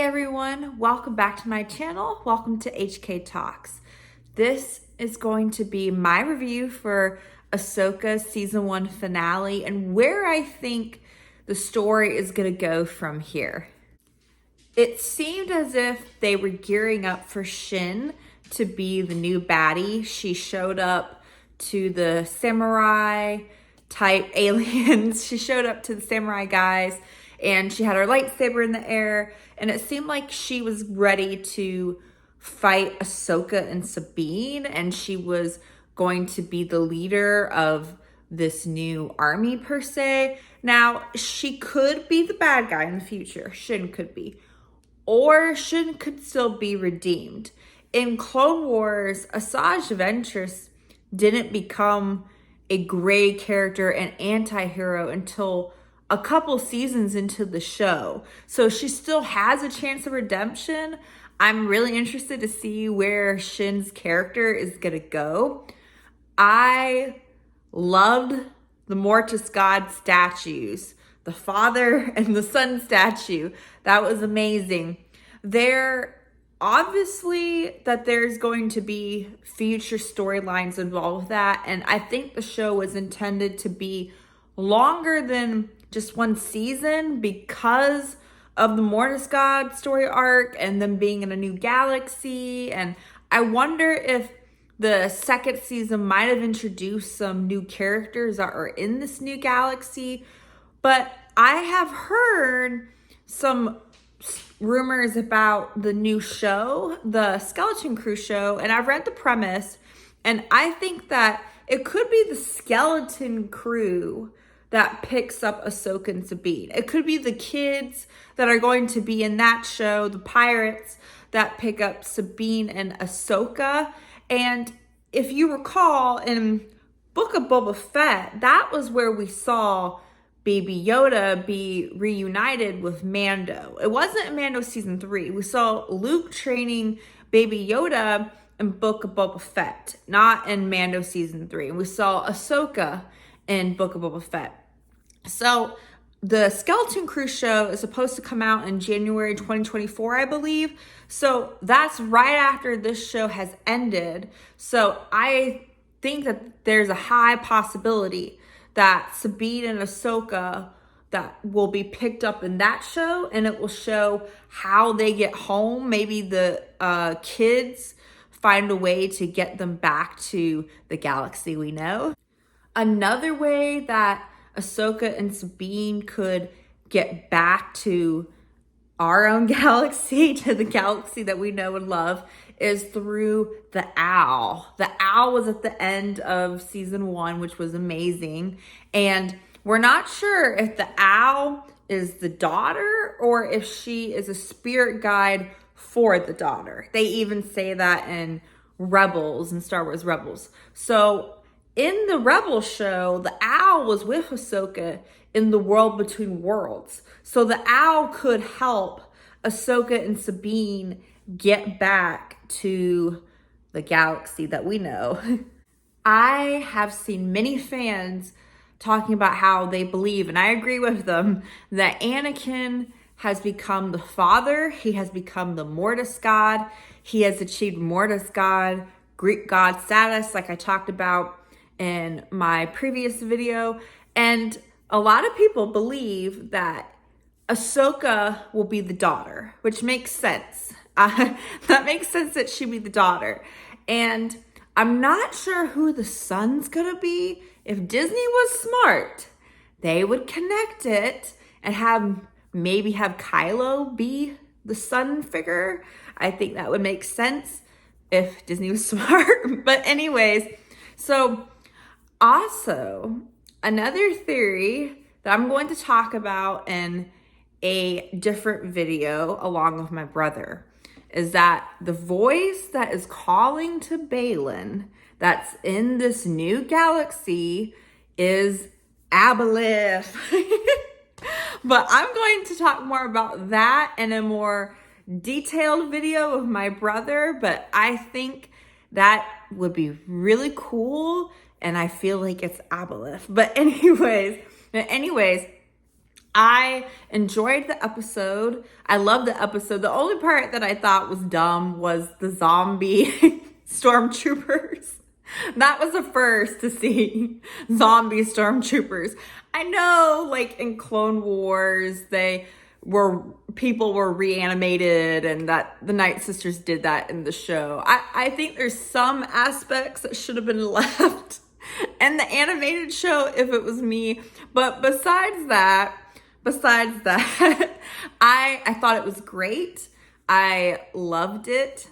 everyone, welcome back to my channel. Welcome to HK Talks. This is going to be my review for Ahsoka season 1 finale and where I think the story is going to go from here. It seemed as if they were gearing up for Shin to be the new baddie. She showed up to the samurai type aliens. She showed up to the samurai guys and she had her lightsaber in the air, and it seemed like she was ready to fight Ahsoka and Sabine, and she was going to be the leader of this new army per se. Now, she could be the bad guy in the future. Shin could be. Or Shin could still be redeemed. In Clone Wars, Asajj Ventress didn't become a gray character and anti-hero until a couple seasons into the show. So she still has a chance of redemption. I'm really interested to see where Shin's character is gonna go. I loved the Mortis God statues, the father and the son statue. That was amazing. Obviously that there's going to be future storylines involved with that, and I think the show was intended to be longer than just one season because of the Mortis God story arc and them being in a new galaxy. And I wonder if the second season might have introduced some new characters that are in this new galaxy. But I have heard some rumors about the new show, the Skeleton Crew show, and I've read the premise, and I think that it could be the Skeleton Crew that picks up Ahsoka and Sabine. It could be the kids that are going to be in that show, the pirates that pick up Sabine and Ahsoka. And if you recall, in Book of Boba Fett, that was where we saw Baby Yoda be reunited with Mando. It wasn't in Mando season 3. We saw Luke training Baby Yoda in Book of Boba Fett, not in Mando season 3. And we saw Ahsoka in Book of Boba Fett. So the Skeleton Crew show is supposed to come out in January 2024, I believe. So that's right after this show has ended. So I think that there's a high possibility that Sabine and Ahsoka that will be picked up in that show, and it will show how they get home. Maybe the kids find a way to get them back to the galaxy we know. Another way that Ahsoka and Sabine could get back to our own galaxy, to the galaxy that we know and love, is through the owl. The owl was at the end of season 1, which was amazing. And we're not sure if the owl is the daughter or if she is a spirit guide for the daughter. They even say that in Rebels, in Star Wars Rebels. So in the Rebels show, the owl was with Ahsoka in the world between worlds. So the owl could help Ahsoka and Sabine get back to the galaxy that we know. I have seen many fans talking about how they believe, and I agree with them, that Anakin has become the father. He has become the Mortis God. He has achieved Mortis God, Greek God status, like I talked about in my previous video. And a lot of people believe that Ahsoka will be the daughter, which makes sense. That makes sense that she'd be the daughter. And I'm not sure who the son's gonna be. If Disney was smart, they would connect it and maybe have Kylo be the son figure. I think that would make sense if Disney was smart. But anyways, so also another theory that I'm going to talk about in a different video along with my brother is that the voice that is calling to Balin that's in this new galaxy is Aboleth. But I'm going to talk more about that in a more detailed video with my brother, but I think that would be really cool, and I feel like it's Aboleth. But anyways, I enjoyed the episode. I loved the episode. The only part that I thought was dumb was the zombie stormtroopers. That was the first to see zombie stormtroopers. I know, like in Clone Wars, people were reanimated, and that the Night Sisters did that in the show. I think there's some aspects that should have been left in the animated show if it was me. But besides that, I thought it was great. I loved it.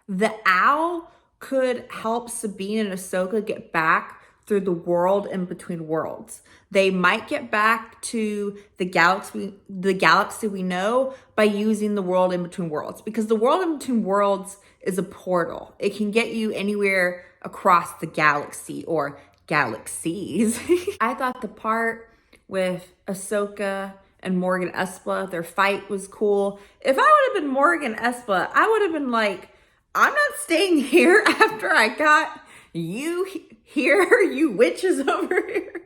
The owl could help Sabine and Ahsoka get back through the world in between worlds. They might get back to the galaxy we know by using the world in between worlds, because the world in between worlds is a portal. It can get you anywhere across the galaxy or galaxies. I thought the part with Ahsoka and Morgan Espa, their fight was cool. If I would have been Morgan Espa, I would have been like, I'm not staying here after I got you here, you witches over here.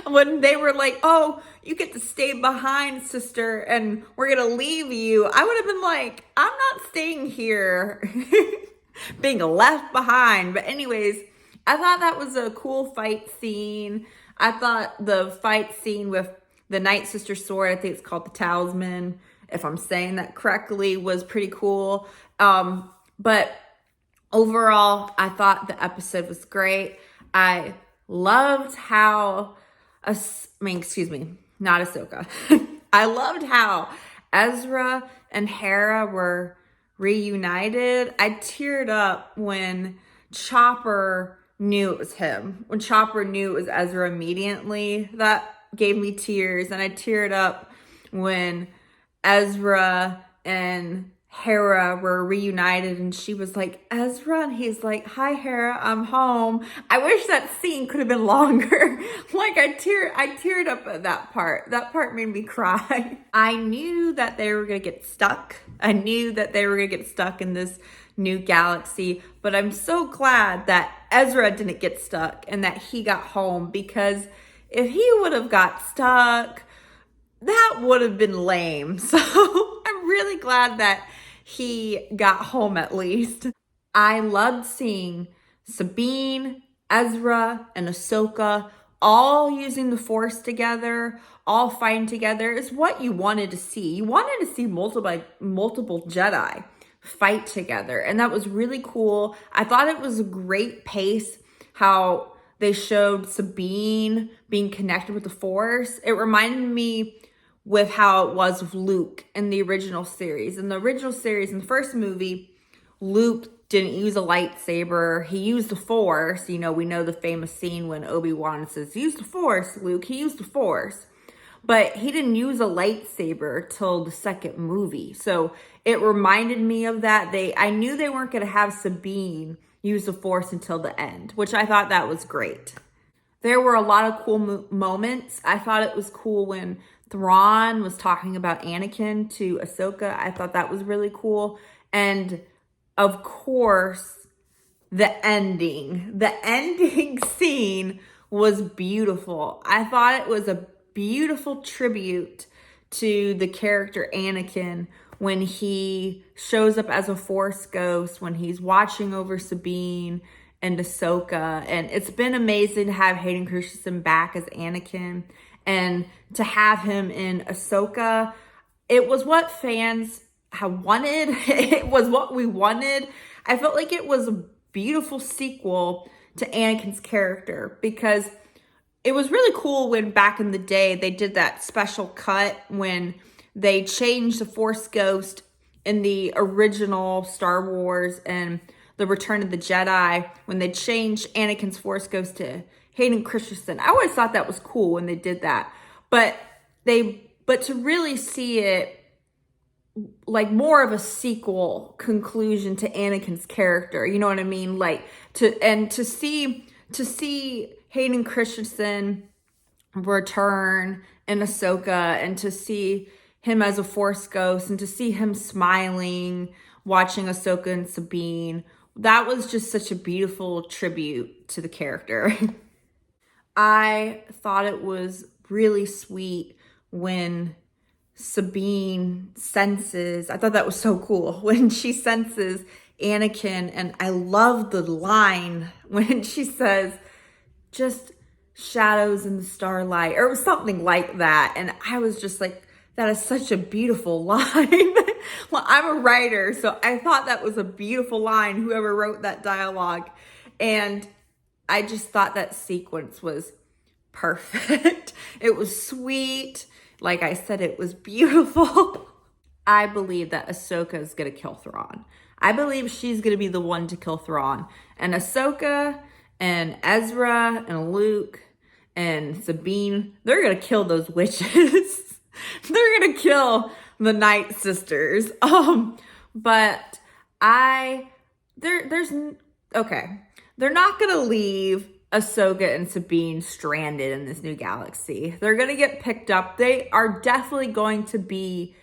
When they were like, oh, you get to stay behind, sister, and we're gonna leave you, I would have been like, I'm not staying here. Being left behind. But anyways, I thought that was a cool fight scene. I thought the fight scene with the Night Sister sword, I think it's called the Talisman, if I'm saying that correctly, was pretty cool. But overall, I thought the episode was great. I loved how, not Ahsoka. I loved how Ezra and Hera were reunited. I teared up when Chopper knew it was him. When Chopper knew it was Ezra immediately, that gave me tears. And I teared up when Ezra and Hera were reunited and she was like, Ezra, and he's like, hi Hera, I'm home. I wish that scene could have been longer. Like I teared up at that part. That part made me cry. I knew that they were gonna get stuck. I knew that they were gonna get stuck in this new galaxy, but I'm so glad that Ezra didn't get stuck and that he got home, because if he would have got stuck, that would have been lame. So I'm really glad that he got home at least. I loved seeing Sabine, Ezra, and Ahsoka all using the Force together, all fighting together, is what you wanted to see. You wanted to see multiple Jedi fight together, and that was really cool. I thought it was a great pace how they showed Sabine being connected with the Force. It reminded me with how it was with Luke in the original series. In the original series, in the first movie, Luke didn't use a lightsaber. He used the Force. You know, we know the famous scene when Obi-Wan says, use the Force, Luke. He used the Force. But he didn't use a lightsaber till the second movie. So it reminded me of that. I knew they weren't going to have Sabine use the Force until the end, which I thought that was great. There were a lot of cool moments. I thought it was cool when Thrawn was talking about Anakin to Ahsoka. I thought that was really cool. And of course, the ending scene was beautiful. I thought it was a beautiful tribute to the character Anakin when he shows up as a Force ghost, when he's watching over Sabine and Ahsoka. And it's been amazing to have Hayden Christensen back as Anakin and to have him in Ahsoka. It was what fans have wanted. It was what we wanted. I felt like it was a beautiful sequel to Anakin's character, because it was really cool when back in the day they did that special cut when they changed the Force Ghost in the original Star Wars and the Return of the Jedi, when they changed Anakin's Force Ghost to Hayden Christensen. I always thought that was cool when they did that. But to really see it like more of a sequel conclusion to Anakin's character, you know what I mean? Like to see Hayden Christensen return in Ahsoka, and to see him as a Force ghost, and to see him smiling, watching Ahsoka and Sabine, that was just such a beautiful tribute to the character. I thought it was really sweet when Sabine senses, I thought that was so cool, when she senses Anakin, and I love the line when she says, just shadows in the starlight, or something like that. And I was just like, that is such a beautiful line. Well, I'm a writer, so I thought that was a beautiful line, whoever wrote that dialogue. And I just thought that sequence was perfect. It was sweet. Like I said, it was beautiful. I believe that Ahsoka is going to kill Thrawn. I believe she's going to be the one to kill Thrawn. And Ahsoka and Ezra and Luke and Sabine, they're going to kill those witches. They're going to kill the Night Sisters. But okay. They're not going to leave Ahsoka and Sabine stranded in this new galaxy. They're going to get picked up. They are definitely going to be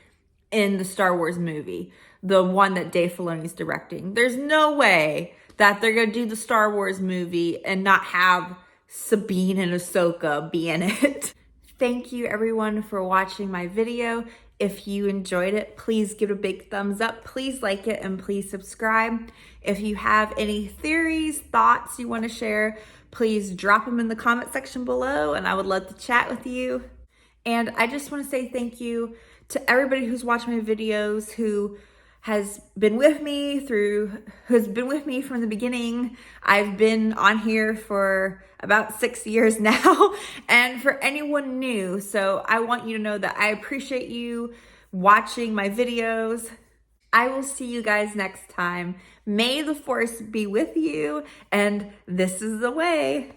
in the Star Wars movie, the one that Dave Filoni's directing. There's no way that they're going to do the Star Wars movie and not have Sabine and Ahsoka be in it. Thank you everyone for watching my video. If you enjoyed it, please give it a big thumbs up. Please like it and please subscribe. If you have any theories, thoughts you want to share, please drop them in the comment section below and I would love to chat with you. And I just want to say thank you to everybody who's watched my videos, who has been with me from the beginning. I've been on here for about 6 years now, and for anyone new. So I want you to know that I appreciate you watching my videos. I will see you guys next time. May the Force be with you, and this is the way.